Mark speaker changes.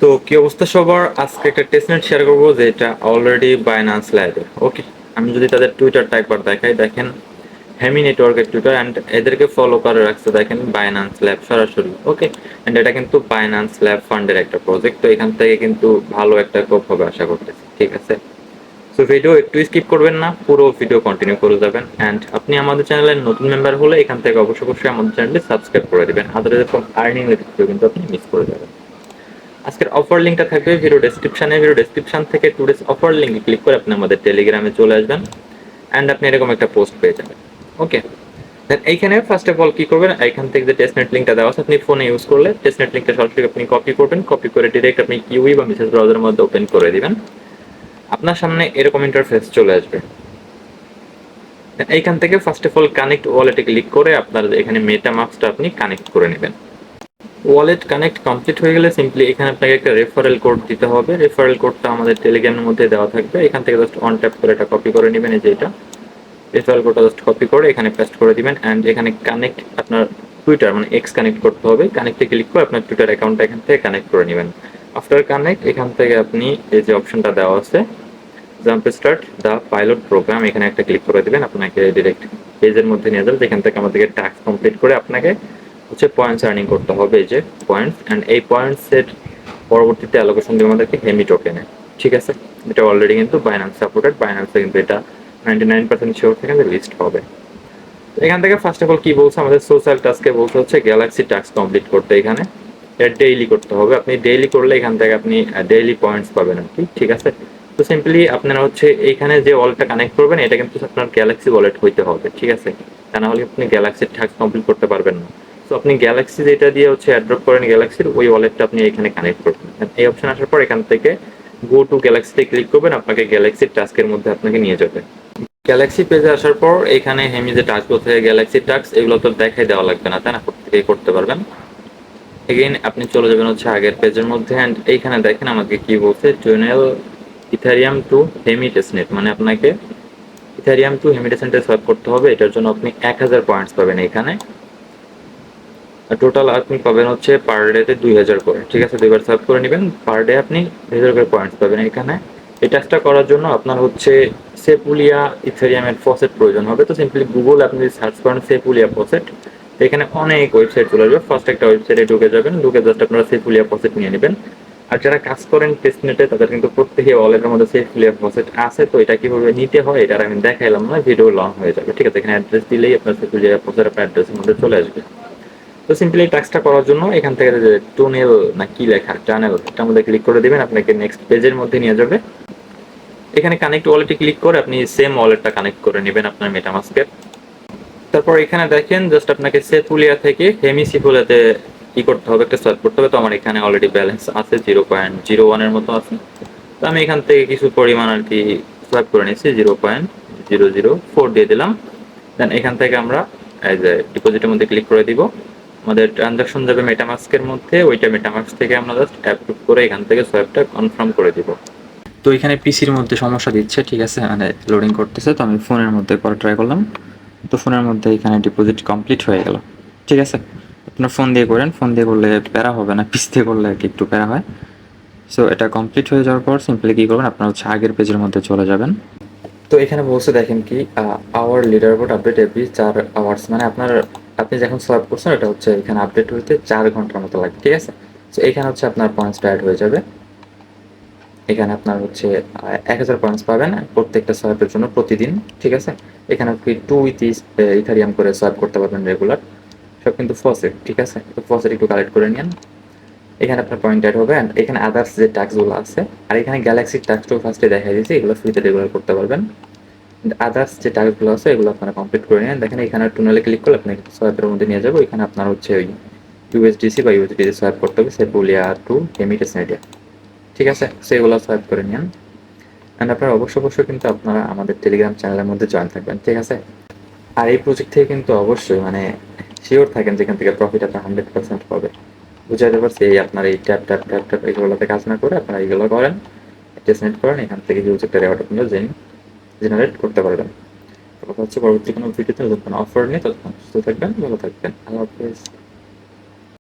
Speaker 1: তো কি অবস্থা সবার, আজকে একটা টেস্টনেট শেয়ার করবো যেটা অলরেডি বাইন্যান্স লাইভে। ওকে, আমি যদি তাদের টুইটারটা একবার দেখাই, দেখেন হেমি নেটওয়ার্কের টুইটার অ্যান্ড এদেরকে ফলো করে রাখছে দেখেন বাইন্যান্স ল্যাব সরাসরি। ওকে, অ্যান্ড এটা কিন্তু বাইন্যান্স ল্যাব ফান্ডের একটা প্রজেক্ট, তো এখান থেকে কিন্তু ভালো একটা কোপ হবে আশা করতেছি। ঠিক আছে, সো ভিডিও একটু স্কিপ করবেন না, পুরো ভিডিও কন্টিনিউ করে যাবেন। অ্যান্ড আপনি আমাদের চ্যানেলের নতুন মেম্বার হলে এখান থেকে অবশ্যই আমাদের চ্যানেলটি সাবস্ক্রাইব করে দিবেন, আদারওয়াইজ এরকম আর্নিং কিন্তু আপনি মিস করে যাবেন। আজকের অফার লিঙ্কটা থাকবে ভিডিও ডেসক্রিপশন থেকে টুডেস অফার লিঙ্কে ক্লিক করে আপনি আমাদের টেলিগ্রামে চলে আসবেন অ্যান্ড আপনি এরকম একটা পোস্ট পেয়ে যাবেন। ওকে, দেন এইখানে ফার্স্ট অফ অল কি করবেন, এখান থেকে যে টেস্টনেট লিঙ্কটা দেওয়া আছে আপনি ফোনে ইউজ করলে টেস্টনেট লিঙ্কটা সরাসরি আপনি কপি করবেন, কপি করে ডিরেক্ট আপনি কিউই বা মেসেজ ব্রাউজারের মধ্যে ওপেন করে দিবেন। আপনার সামনে এরকম ইন্টারফেস চলে আসবে। এইখান থেকে ফার্স্ট অফ অল কানেক্ট ওয়ালেটে ক্লিক করে আপনার এখানে মেটামাস্কটা আপনি কানেক্ট করে নেবেন। ওয়ালেট কানেক্ট কমপ্লিট হয়ে গেলে সিম্পলি এখানে আপনাকে একটা রেফারেল কোড দিতে হবে। রেফারেল কোডটা আমাদের টেলিগ্রামের মধ্যে দেওয়া থাকবে, এখান থেকে জাস্ট অন ট্যাপ করে এটা কপি করে নেবেন। এই যে এটা রেফারেল কোডটা জাস্ট কপি করে এখানে পেস্ট করে দিবেন অ্যান্ড এখানে কানেক্ট আপনার টুইটার মানে এক্স কানেক্ট করতে হবে। কানেক্টে ক্লিক করে আপনার টুইটার অ্যাকাউন্টটা এখান থেকে কানেক্ট করে নেবেন। আফটার কানেক্ট এখান থেকে আপনি এই যে অপশনটা দেওয়া আছে jump start the pilot program, এখানে একটা ক্লিক করে দিবেন, আপনাকে ডিরেক্ট পেজের মধ্যে নিয়ে যাবে যেখান থেকে আমাদেরকে টাস্ক কমপ্লিট করে আপনাকে হচ্ছে পয়েন্টস আর্নিং করতে হবে। এই যে পয়েন্টস, অ্যান্ড এই পয়েন্টসের পরবর্তীতে অ্যালোকেশন দেবে আমাদেরকে হেমি টোকেনে। ঠিক আছে, এটা অলরেডি কিন্তু বাইন্যান্স সাপোর্টেড, বাইন্যান্সে কিন্তু এটা 99% শিওর থেকে লিস্ট হবে। তো এখান থেকে ফার্স্ট অফ অল কি বলছে, আমাদের সোশ্যাল টাস্কে বলতে হচ্ছে গ্যালাক্সি টাস্ক কমপ্লিট করতে। এখানে এটা ডেইলি করতে হবে, আপনি ডেইলি করলে এখান থেকে আপনি ডেইলি পয়েন্টস পাবেন আর কি। ঠিক আছে, তো সিম্পলি আপনারা হচ্ছে এইখানে যে ওয়ালেটটা কানেক্ট করবেন এটা কিন্তু আপনার গ্যালাক্সি ওয়ালেট হইতে হবে। ঠিক আছে, তা না হলে আপনি গ্যালাক্সির টাস্ক কমপ্লিট করতে পারবেন না। তো আপনি গ্যালাক্সি যেটা দিয়ে হচ্ছে অ্যাড্রপ করেন গ্যালাক্সির ওই ওয়ালেটটা আপনি এখানে কানেক্ট করবেন। এই অপশন আসার পর এখান থেকে গো টু গ্যালাক্সিতে ক্লিক করবেন, আপনাকে গ্যালাক্সির টাস্কের মধ্যে আপনাকে নিয়ে যাবে। গ্যালাক্সি পেজে আসার পর এখানে হেমি যে টাস্ক বলতে গ্যালাক্সি টাস্ক এগুলো তো দেখাই দেওয়া লাগবে না, তাই না, প্রত্যেকেই করতে পারবেন। এগেইন আপনি চলে যাবেন হচ্ছে আগের পেজের মধ্যে অ্যান্ড এইখানে দেখেন আমাকে কি বলছে, tunnel Ethereum two hemi testnet, মানে আপনাকে ইথারিয়াম টু হেমি টেস্টনেটে সোয়াপ করতে হবে। এটার জন্য আপনি 1000 পয়েন্টস পাবেন এখানে। টোটাল আপনি পাবেন হচ্ছে পার ডেতে 2000 করে। ঠিক আছে, দুইবার সোয়াপ করে নেবেন, পার ডে আপনি 2000 করে পয়েন্টস পাবেন এখানে। এই টাস্কটা করার জন্য আপনার হচ্ছে সেপুলিয়া ইথেরিয়ামের ফসেট প্রয়োজন হবে। তো সিম্পলি গুগল আপনি যদি সার্চ করেন সেপুলিয়া ফসেট, এখানে অনেক ওয়েবসাইট চলে আসবে। ফার্স্ট একটা ওয়েবসাইটে ঢুকে যাবেন, ঢুকে জাস্ট আপনারা সেপুলিয়া ফসেট নিয়ে নেবেন। আর যারা কাজ করেন টেস্টনেটে তাদের কিন্তু প্রত্যেকে ওয়ালেটের মধ্যে সেপুলিয়া ফসেট আছে। তো এটা কিভাবে নিতে হয় এটা আমি দেখাইলাম না, ভিডিও লং হয়ে যাবে। ঠিক আছে, এখানে অ্যাড্রেস দিলেই আপনার সেপুলিয়া ফসেট আপনার অ্যাড্রেসের মধ্যে চলে আসবে। তো সিম্পলি টাস্কটা করার জন্য এখান থেকে যে টুনেল না কি লেখা টানেল, এটার মধ্যে ক্লিক করে দিবেন, আপনাকে নেক্সট পেজের মধ্যে নিয়ে যাবে। এখানে কানেক্ট ওয়ালেটে ক্লিক করে আপনি সেম ওয়ালেটটা কানেক্ট করে নেবেন আপনার মেটামাস্কের। তারপর এখানে দেখেন জাস্ট আপনাকে সেপুলিয়া থেকে হেমি সিপুলিয়াতে কি করতে হবে, একটা সোয়াপ করতে হবে। তো আমার এখানে অলরেডি ব্যালেন্স আছে 0.01 এর মতো আছে। তো আমি এখান থেকে কিছু পরিমাণ আর কি সোয়াপ করে নিচ্ছি, 0.004 দিয়ে দিলাম। দেন এখান থেকে আমরা এই যে ডিপোজিটের মধ্যে ক্লিক করে দিব, আমাদের ট্রানজাকশন যাবে মেটামাস্কের মধ্যে, ওইটা মেটামাস্ক থেকে আমরা জাস্ট অ্যাপ্রুভ করে এখান থেকে সোয়াপটা কনফার্ম করে দিব। তো এখানে পিসির মধ্যে সমস্যা দিচ্ছে, ঠিক আছে, মানে লোডিং করতেছে। তো আমি ফোনের মধ্যে করা ট্রাই করলাম, তো ফোনের মধ্যে এখানে ডিপোজিট কমপ্লিট হয়ে গেল। ঠিক আছে, আপনার ফোন দিয়ে করেন, ফোন দিয়ে করলে প্যারা হবে না, পিস দিয়ে করলে আর কি একটু প্যারা হয়। সো এটা কমপ্লিট হয়ে যাওয়ার পর সিম্পলি কী করবেন, আপনার হচ্ছে আগের পেজের মধ্যে চলে যাবেন। তো এখানে বলছে দেখেন কি hour leader board update every 4 hours, মানে আপনি যখন সোয়াপ করছেন এটা হচ্ছে এখানে আপডেট হইতে 4 ঘন্টার মতো লাগবে। ঠিক আছে, তো এখানে হচ্ছে আপনার পয়েন্টসটা অ্যাড হয়ে যাবে। এখানে আপনার হচ্ছে 1000 পয়েন্টস পাবেন প্রত্যেকটা সোয়াপের জন্য প্রতিদিন। ঠিক আছে, এখানে আপনি 2 ইথারিয়াম করে সোয়াপ করতে পারবেন রেগুলার, সব কিন্তু ফসেট। ঠিক আছে, তো ফসেট একটু কালেক্ট করে নিন, এখানে আপনার পয়েন্ট অ্যাড হবে। অ্যান্ড এখানে আদার্স যে টাস্কগুলো আছে, আর এখানে গ্যালাক্সির টাস্কটাও ফার্স্টে দেখা দিয়েছি, এগুলো ফ্রিতে রেগুলার করতে পারবেন। আদার্স যে টাস্কগুলো আছে এগুলো আপনারা কমপ্লিট করে নিন। দেখেন এখানে টুনেলে ক্লিক করলে আপনাকে সোয়াপের মধ্যে নিয়ে যাবো। এখানে আপনার হচ্ছে ওই ইউএসডিসি বা ইউএসডিসি সোয়াপ করতে হবে, সেপুলিয়া টু হেমি টেস্টনেট। ঠিক আছে, সেগুলো সোয়াপ করে নিন। অ্যান্ড আপনারা অবশ্যই কিন্তু আপনারা আমাদের টেলিগ্রাম চ্যানেলের মধ্যে জয়েন থাকবেন। ঠিক আছে, আর এই প্রজেক্ট থেকে কিন্তু অবশ্যই মানে শিওর থাকেন যেখান থেকে প্রফিট আপনার 100% পাবে। বুঝাতে পারছি, এই আপনার এই ট্যাপ ট্যাপ ট্যাপ ট্যাপ এগুলোতে কাজ না করে আপনারা এইগুলো করেন, টেস্টনেট করেন, এখান থেকে হিউজ একটা রেওয়ার্ড আপনারা জেনারেট করতে পারবেন। কথা হচ্ছে পরবর্তী কোনো ভিডিওতে নতুন কোনো অফার নিয়ে ততক্ষণ সুস্থ থাকবেন, ভালো থাকবেন, আল্লাহ হাফেজ।